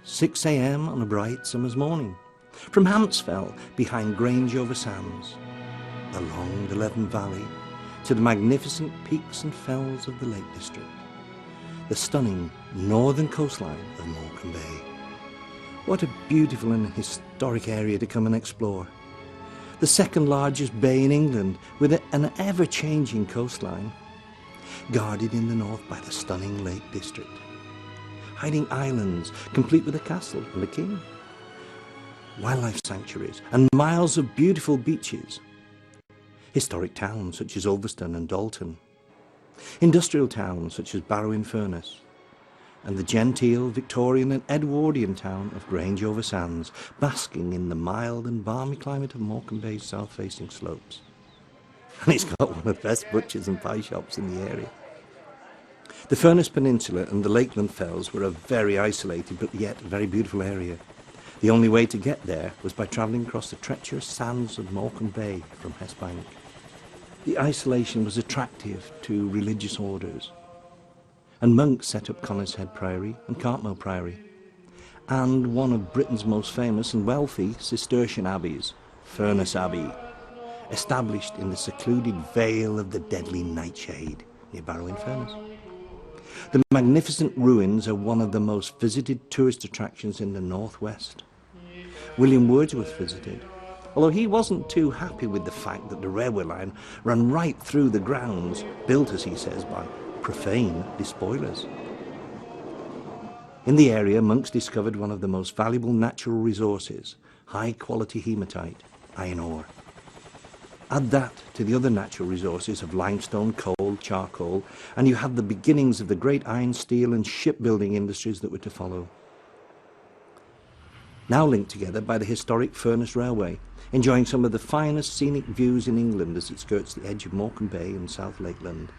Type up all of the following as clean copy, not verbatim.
6 a.m. on a bright summer's morning, from Hampsfell behind Grange Uverston, along the Leven Valley to the magnificent peaks and fells of the Lake District, the stunning northern coastline of Morecambe Bay. What a beautiful and historic area to come and explore. The second largest bay in England, with an ever-changing coastline, guarded in the north by the stunning Lake District, hiding islands complete with a castle and a king, wildlife sanctuaries and miles of beautiful beaches, historic towns such as Uverston and Dalton, industrial towns such as Barrow in Furness, and the genteel Victorian and Edwardian town of Grange Uverston, basking in the mild and balmy climate of Morecambe Bay's south-facing slopes. And it's got one of the best butchers and pie shops in the area. The Furness Peninsula and the Lakeland Fells were a very isolated but yet very beautiful area. The only way to get there was by travelling across the treacherous sands of Morecambe Bay from Hessbank. The isolation was attractive to religious orders, and monks set up Conishead Priory and Cartmel Priory, and one of Britain's most famous and wealthy Cistercian abbeys, Furness Abbey, established in the secluded Vale of the Deadly Nightshade near Barrow in Furness. The magnificent ruins are one of the most visited tourist attractions in the northwest. William Wordsworth visited, although he wasn't too happy with the fact that the railway line ran right through the grounds, built, as he says, by profane despoilers. In the area, monks discovered one of the most valuable natural resources, high-quality hematite, iron ore. Add that to the other natural resources of limestone, coal, charcoal, and you have the beginnings of the great iron, steel and shipbuilding industries that were to follow. Now linked together by the historic Furness Railway, enjoying some of the finest scenic views in England as it skirts the edge of Morecambe Bay and South Lakeland.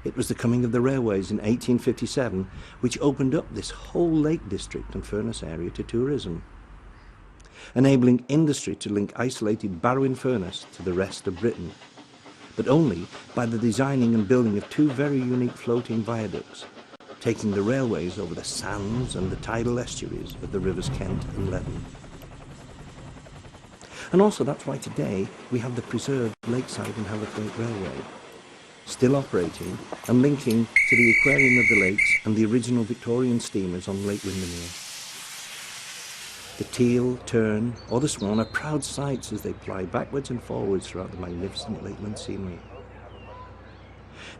It was the coming of the railways in 1857 which opened up this whole Lake District and Furness area to tourism, enabling industry to link isolated Barrow in Furness to the rest of Britain, but only by the designing and building of two very unique floating viaducts, taking the railways over the sands and the tidal estuaries of the rivers Kent and Leven. And also that's why today we have the preserved Lakeside and Haverford Railway, still operating and linking to the aquarium of the lakes and the original Victorian steamers on Lake Windermere. The teal, tern or the swan are proud sights as they ply backwards and forwards throughout the magnificent Lakeland scenery.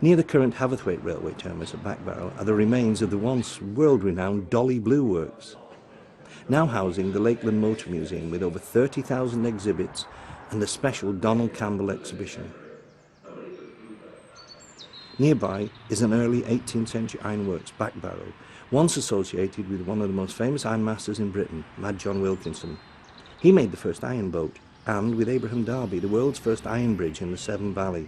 Near the current Haverthwaite railway terminus at Barrow are the remains of the once world-renowned Dolly Blue Works, now housing the Lakeland Motor Museum with over 30,000 exhibits and the special Donald Campbell exhibition. Nearby is an early 18th century ironworks, Barrow, once associated with one of the most famous ironmasters in Britain, Mad John Wilkinson. He made the first iron boat, and with Abraham Darby, the world's first iron bridge in the Severn Valley.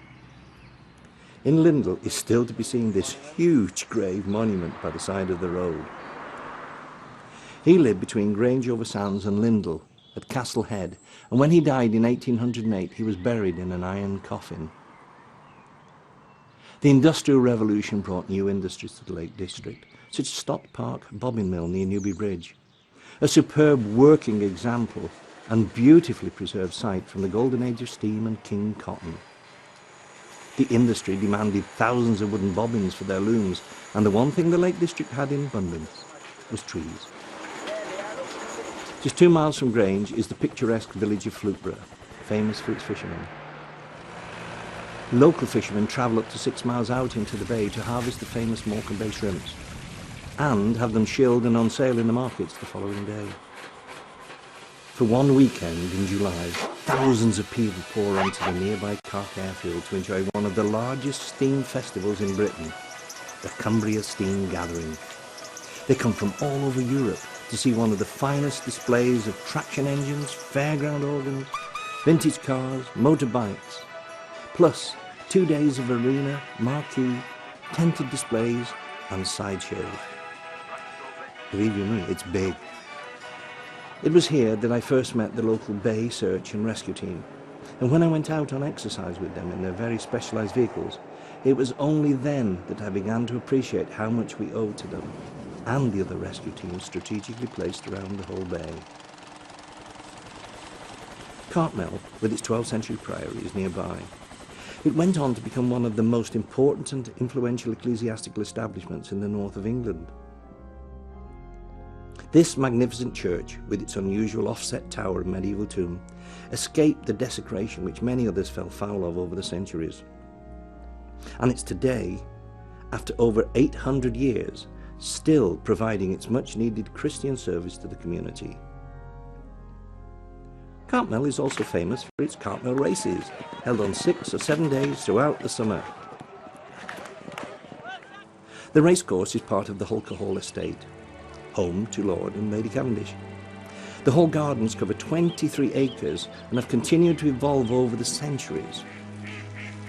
In Lindle is still to be seen this huge grave monument by the side of the road. He lived between Grange Uverston and Lindle at Castle Head, and when he died in 1808 he was buried in an iron coffin. The Industrial Revolution brought new industries to the Lake District, such as Stott Park Bobbin Mill near Newby Bridge, a superb working example and beautifully preserved site from the golden age of steam and king cotton. The industry demanded thousands of wooden bobbins for their looms, and the one thing the Lake District had in abundance was trees. Just 2 miles from Grange is the picturesque village of Fluteborough, famous for its fishermen. Local fishermen travel up to 6 miles out into the bay to harvest the famous Morecambe Bay shrimps and have them shelled and on sale in the markets the following day. For one weekend in July, thousands of people pour onto the nearby Cark airfield to enjoy one of the largest steam festivals in Britain, the Cumbria Steam Gathering. They come from all over Europe to see one of the finest displays of traction engines, fairground organs, vintage cars, motorbikes, plus 2 days of arena, marquee, tented displays and sideshows. Believe you me, it's big. It was here that I first met the local Bay Search and Rescue team, and when I went out on exercise with them in their very specialised vehicles, it was only then that I began to appreciate how much we owed to them. and the other rescue teams strategically placed around the whole bay. Cartmel, with its 12th century priory, is nearby. It went on to become one of the most important and influential ecclesiastical establishments in the north of England. This magnificent church, with its unusual offset tower and medieval tomb, escaped the desecration which many others fell foul of over the centuries. And it's today, after over 800 years, still providing its much-needed Christian service to the community. Cartmel is also famous for its Cartmel races, held on 6 or 7 days throughout the summer. The racecourse is part of the Holker Hall estate, home to Lord and Lady Cavendish. The Hall gardens cover 23 acres and have continued to evolve over the centuries.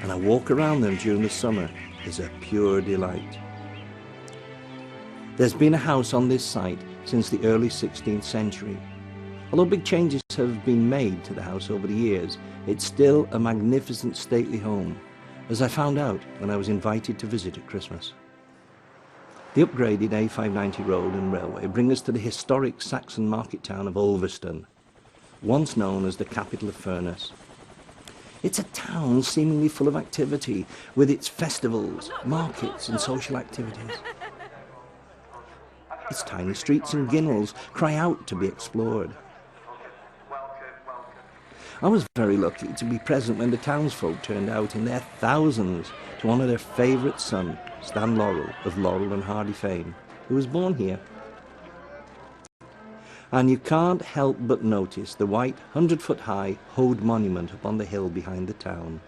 And a walk around them during the summer is a pure delight. There's been a house on this site since the early 16th century. Although big changes have been made to the house over the years, it's still a magnificent stately home, as I found out when I was invited to visit at Christmas. The upgraded A590 road and railway bring us to the historic Saxon market town of Uverston, once known as the capital of Furness. It's a town seemingly full of activity, with its festivals, markets and social activities. Its tiny streets and ginnels cry out to be explored. I was very lucky to be present when the townsfolk turned out in their thousands to honour their favourite son, Stan Laurel of Laurel and Hardy fame, who was born here. And you can't help but notice the white 100-foot-high Hode monument up on the hill behind the town,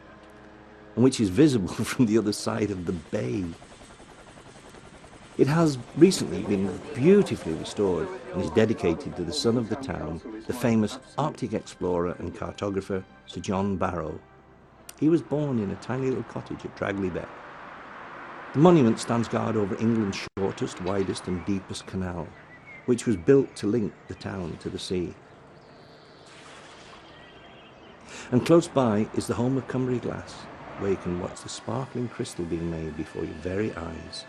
and which is visible from the other side of the bay. It has recently been beautifully restored and is dedicated to the son of the town, the famous Arctic explorer and cartographer Sir John Barrow. He was born in a tiny little cottage at Dragley Beck. The monument stands guard over England's shortest, widest and deepest canal, which was built to link the town to the sea. And close by is the home of Cymru Glass, where you can watch the sparkling crystal being made before your very eyes.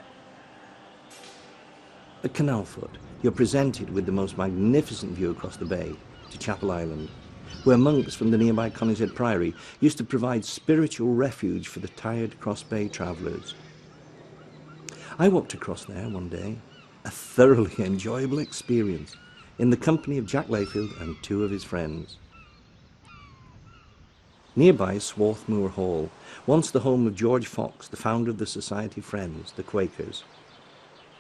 At Canal Foot, you're presented with the most magnificent view across the bay to Chapel Island, where monks from the nearby Conishead Priory used to provide spiritual refuge for the tired Cross Bay travellers. I walked across there one day, a thoroughly enjoyable experience, in the company of Jack Layfield and 2 of his friends. Nearby is Swarthmoor Hall, once the home of George Fox, the founder of the Society of Friends, the Quakers.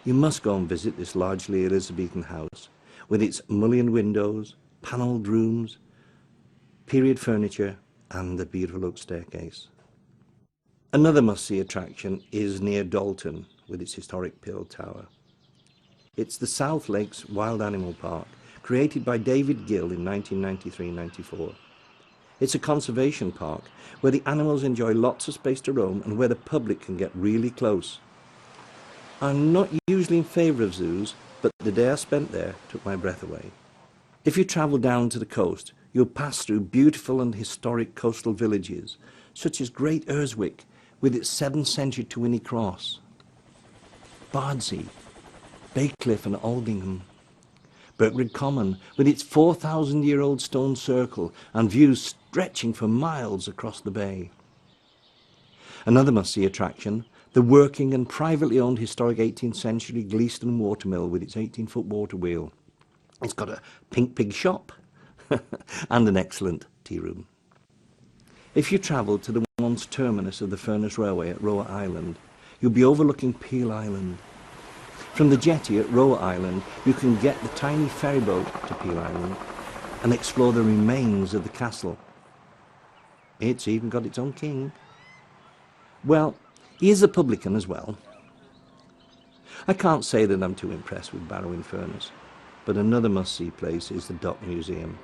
You must go and visit this largely Elizabethan house, with its mullioned windows, panelled rooms, period furniture, and the beautiful oak staircase. Another must-see attraction is near Dalton, with its historic Peel Tower. It's the South Lakes Wild Animal Park, created by David Gill in 1993-94. It's a conservation park where the animals enjoy lots of space to roam and where the public can get really close. I'm not usually in favour of zoos, but the day I spent there took my breath away. If you travel down to the coast, you'll pass through beautiful and historic coastal villages, such as Great Urswick, with its 7th century Tywynny Cross, Bardsey, Baycliff and Aldingham, Birkrid Common, with its 4,000-year-old stone circle and views stretching for miles across the bay. Another must-see attraction, the working and privately owned historic 18th century Gleaston watermill with its 18-foot water wheel. It's got a pink pig shop and an excellent tea room. If you travel to the once terminus of the Furness Railway at Roa Island, you'll be overlooking Peel Island. From the jetty at Roa Island, you can get the tiny ferry boat to Peel Island and explore the remains of the castle. It's even got its own king. Well, he is a publican as well. I can't say that I'm too impressed with Barrow in Furness, but another must-see place is the Dock Museum.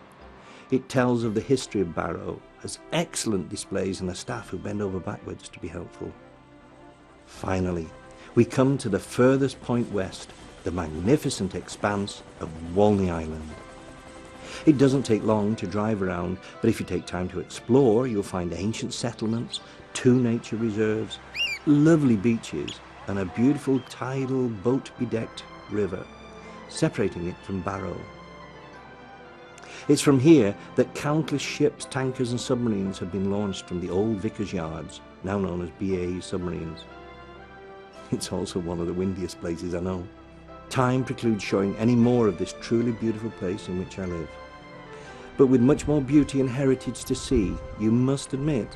It tells of the history of Barrow, has excellent displays and a staff who bend over backwards to be helpful. Finally, we come to the furthest point west, the magnificent expanse of Walney Island. It doesn't take long to drive around, but if you take time to explore, you'll find ancient settlements, 2 nature reserves, lovely beaches, and a beautiful tidal boat-bedecked river, separating it from Barrow. It's from here that countless ships, tankers and submarines have been launched from the old Vickers yards, now known as BAE submarines. It's also one of the windiest places I know. Time precludes showing any more of this truly beautiful place in which I live. But with much more beauty and heritage to see, you must admit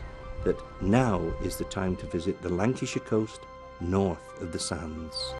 that now is the time to visit the Lancashire coast north of the Sands.